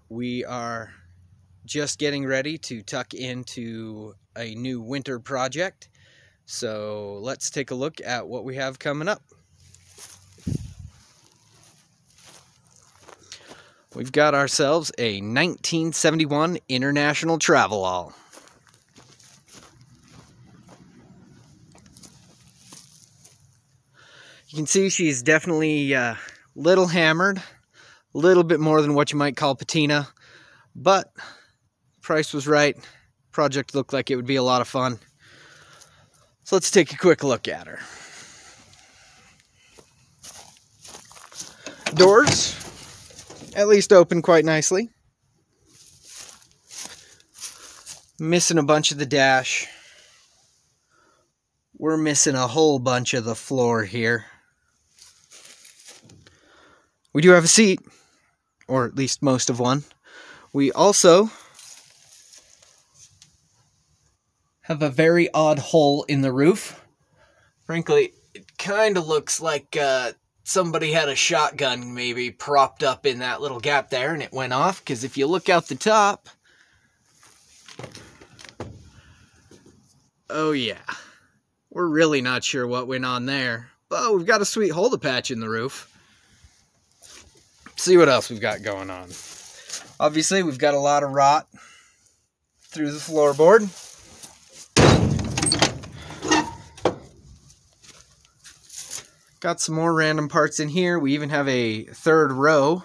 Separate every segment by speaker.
Speaker 1: We are just getting ready to tuck into a new winter project. So let's take a look at what we have coming up. We've got ourselves a 1971 International Travelall. You can see she's definitely a little hammered, a little bit more than what you might call patina, but the price was right. Project looked like it would be a lot of fun. So let's take a quick look at her. Doors, at least open quite nicely. Missing a bunch of the dash. We're missing a whole bunch of the floor here. We do have a seat, or at least most of one. We also have a very odd hole in the roof. Frankly, it kind of looks like somebody had a shotgun maybe propped up in that little gap there and it went off, because if you look out the top, oh yeah, we're really not sure what went on there, but we've got a sweet holder patch in the roof. See what else we've got going on. Obviously, we've got a lot of rot through the floorboard. Got some more random parts in here. We even have a third row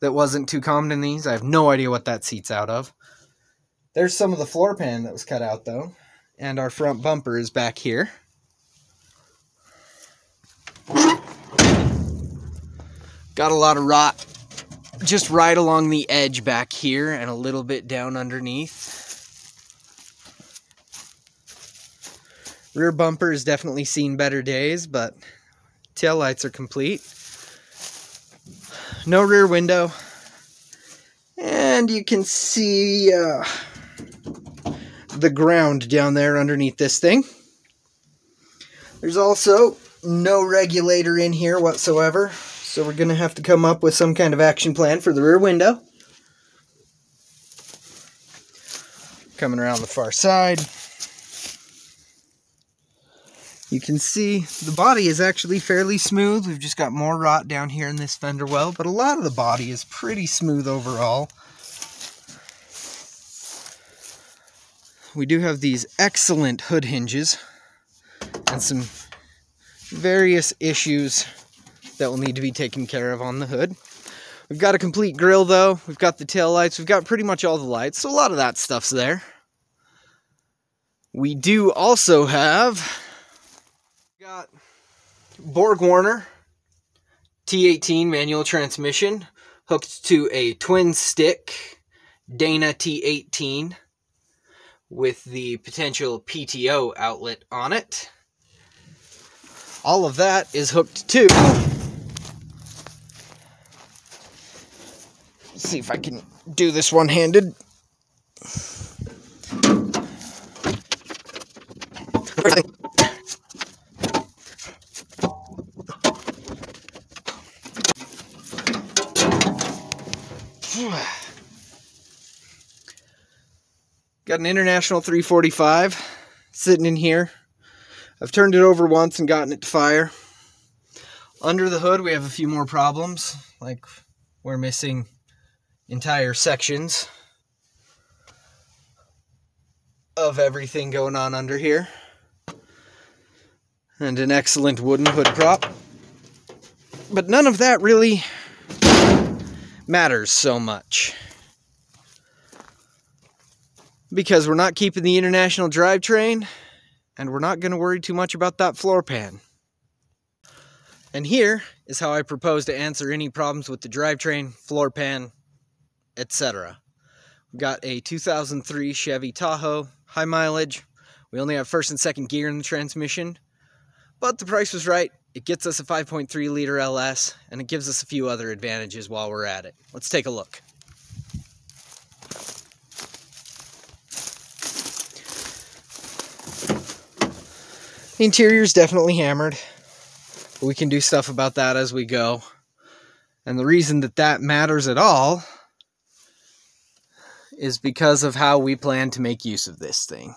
Speaker 1: that wasn't too common in these. I have no idea what that seat's out of. There's some of the floor pan that was cut out though. And our front bumper is back here. Got a lot of rot just right along the edge back here and a little bit down underneath. Rear bumper has definitely seen better days, but tail lights are complete. No rear window. And you can see the ground down there underneath this thing. There's also no regulator in here whatsoever. So we're going to have to come up with some kind of action plan for the rear window. Coming around the far side. You can see the body is actually fairly smooth. We've just got more rot down here in this fender well, but a lot of the body is pretty smooth overall. We do have these excellent hood hinges and some various issues that will need to be taken care of on the hood. We've got a complete grille though. We've got the tail lights. We've got pretty much all the lights. So a lot of that stuff's there. We do also have got BorgWarner T18 manual transmission hooked to a twin stick Dana T18 with the potential PTO outlet on it. All of that is hooked to, let's see if I can do this one-handed. Got an International 345 sitting in here. I've turned it over once and gotten it to fire. Under the hood we have a few more problems, like we're missing entire sections of everything going on under here. And an excellent wooden hood prop. But none of that really matters so much, because we're not keeping the International drivetrain, and we're not going to worry too much about that floor pan. And here is how I propose to answer any problems with the drivetrain, floor pan, etc. We've got a 2003 Chevy Tahoe, high mileage. We only have first and second gear in the transmission, but the price was right. It gets us a 5.3 liter LS, and it gives us a few other advantages while we're at it. Let's take a look. The interior is definitely hammered, but we can do stuff about that as we go. And the reason that that matters at all is because of how we plan to make use of this thing.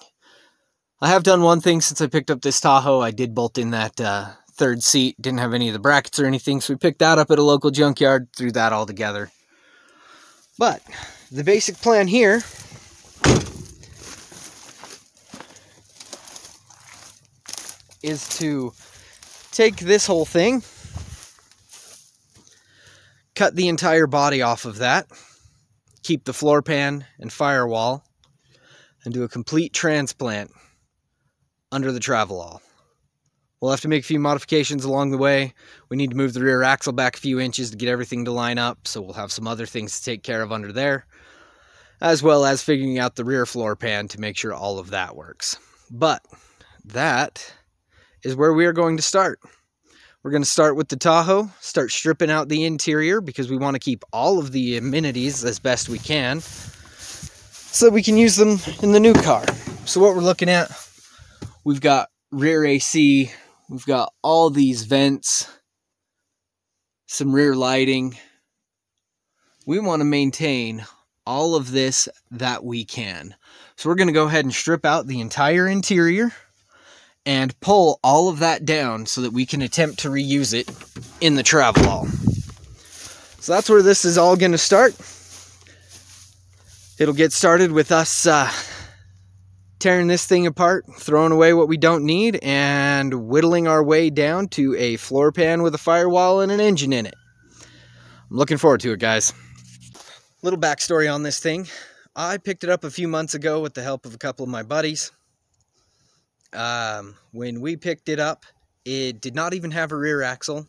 Speaker 1: I have done one thing since I picked up this Tahoe. I did bolt in that third seat. Didn't have any of the brackets or anything, so we picked that up at a local junkyard, threw that all together. But the basic plan here is to take this whole thing, cut the entire body off of that, keep the floor pan and firewall, and do a complete transplant under the Travelall. We'll have to make a few modifications along the way. We need to move the rear axle back a few inches to get everything to line up, so we'll have some other things to take care of under there, as well as figuring out the rear floor pan to make sure all of that works. But that is where we are going to start. We're going to start with the Tahoe, start stripping out the interior because we want to keep all of the amenities as best we can so that we can use them in the new car. So what we're looking at, we've got rear AC, we've got all these vents, some rear lighting. We want to maintain all of this that we can. So we're going to go ahead and strip out the entire interior and pull all of that down so that we can attempt to reuse it in the Travelall. So that's where this is all going to start. It'll get started with us tearing this thing apart, throwing away what we don't need, and whittling our way down to a floor pan with a firewall and an engine in it. I'm looking forward to it, guys. Little backstory on this thing. I picked it up a few months ago with the help of a couple of my buddies. When we picked it up, it did not even have a rear axle.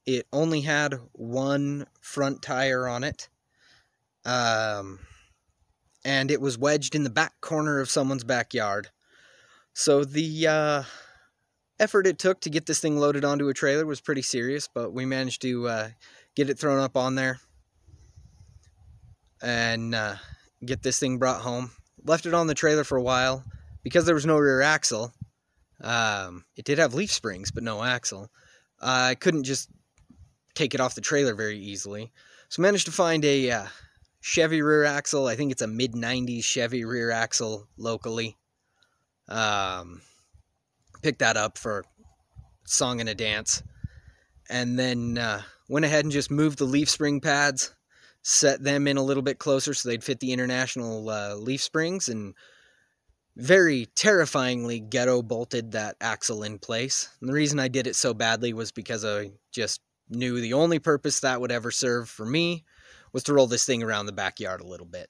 Speaker 1: It only had one front tire on it. And it was wedged in the back corner of someone's backyard. So the effort it took to get this thing loaded onto a trailer was pretty serious, but we managed to get it thrown up on there and get this thing brought home. Left it on the trailer for a while. Because there was no rear axle, it did have leaf springs, but no axle. I couldn't just take it off the trailer very easily. So managed to find a Chevy rear axle. I think it's a mid-90s Chevy rear axle locally. Picked that up for a song and a dance. And then went ahead and just moved the leaf spring pads, set them in a little bit closer so they'd fit the international leaf springs, and very terrifyingly ghetto bolted that axle in place. And the reason I did it so badly was because I just knew the only purpose that would ever serve for me was to roll this thing around the backyard a little bit.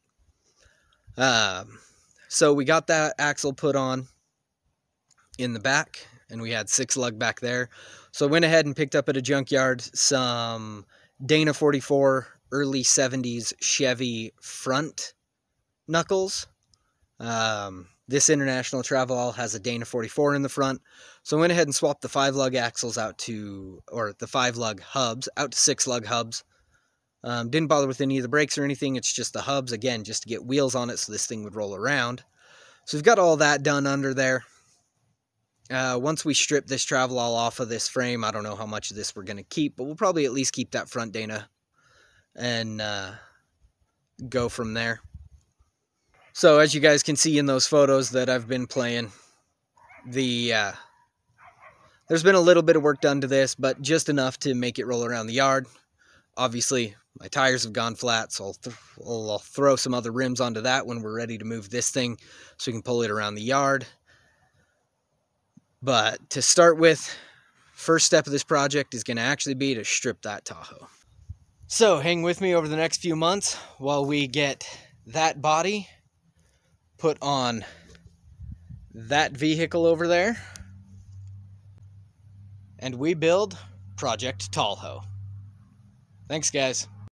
Speaker 1: So we got that axle put on in the back, and we had 6 lug back there. So I went ahead and picked up at a junkyard some Dana 44 early 70s Chevy front knuckles. This international Travelall has a Dana 44 in the front. So I went ahead and swapped the 5 lug axles out to, or the 5 lug hubs out to 6 lug hubs. Didn't bother with any of the brakes or anything. It's just the hubs, again, just to get wheels on it so this thing would roll around. So we've got all that done under there. Once we strip this Travelall off of this frame, I don't know how much of this we're going to keep, but we'll probably at least keep that front Dana and go from there. So as you guys can see in those photos that I've been playing, there's been a little bit of work done to this, but just enough to make it roll around the yard. Obviously, my tires have gone flat, so I'll throw some other rims onto that when we're ready to move this thing so we can pull it around the yard. But to start with, first step of this project is going to actually be to strip that Tahoe. So hang with me over the next few months while we get that body put on that vehicle over there, and we build Project Tahoe. Thanks, guys.